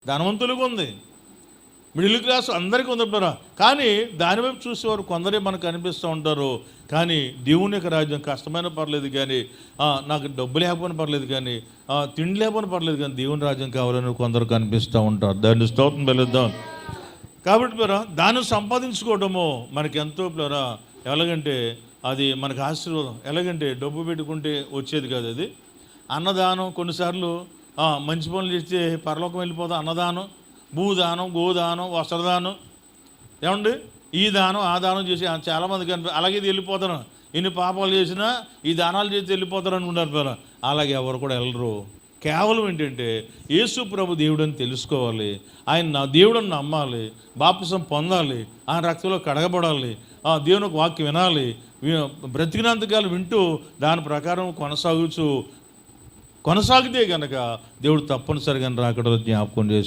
ధనవంతులకు ఉంది, middle class అందరికీ ఉంది బ్రదరా. కానీ దానివైపు చూసేవారు కొందరే మనకు అనిపిస్తూ ఉంటారు. కానీ దేవుని యొక్క రాజ్యం కష్టమైన పర్లేదు, కానీ నాకు డబ్బు లేకపోయినా పర్లేదు, కానీ తిండి లేకపోయినా పర్లేదు, కానీ దేవుని రాజ్యం కావాలని కొందరు కనిపిస్తూ ఉంటారు. దాన్ని స్తోత్రం వెళుద్దాం. కాబట్టి బ్రదరా, దాన్ని సంపాదించుకోవడము మనకి ఎంతో బ్రదరా, ఎలాగంటే అది మనకు ఆశీర్వాదం. ఎలాగంటే డబ్బు పెట్టుకుంటే వచ్చేది కాదు అది. అన్నదానం కొన్నిసార్లు మంచి పనులు చేస్తే పరలోకం వెళ్ళిపోతాం. అన్నదానం, భూదానం, గోదానం, వస్త్రదానం, ఏమండి ఈ దానం ఆ దానం చేసి చాలామంది అలాగే వెళ్ళిపోతాను. ఇన్ని పాపాలు చేసినా ఈ దానాలు చేసి వెళ్ళిపోతారు అనుకుంటారు బ్రదరా. అలాగే ఎవరు కూడా వెళ్ళరు. కేవలం ఏంటంటే యేసు ప్రభు దేవుడని తెలుసుకోవాలి, ఆయన నా దేవుడని నమ్మాలి, బాప్తిసం పొందాలి, ఆయన రక్తంలో కడగబడాలి, దేవుని ఒక వాక్యం వినాలి, బ్రతికినంతకాలం వింటూ దాని ప్రకారం కొనసాగితే కనుక దేవుడు తప్పనిసరిగా రాకడలో జ్ఞాపకం చేసి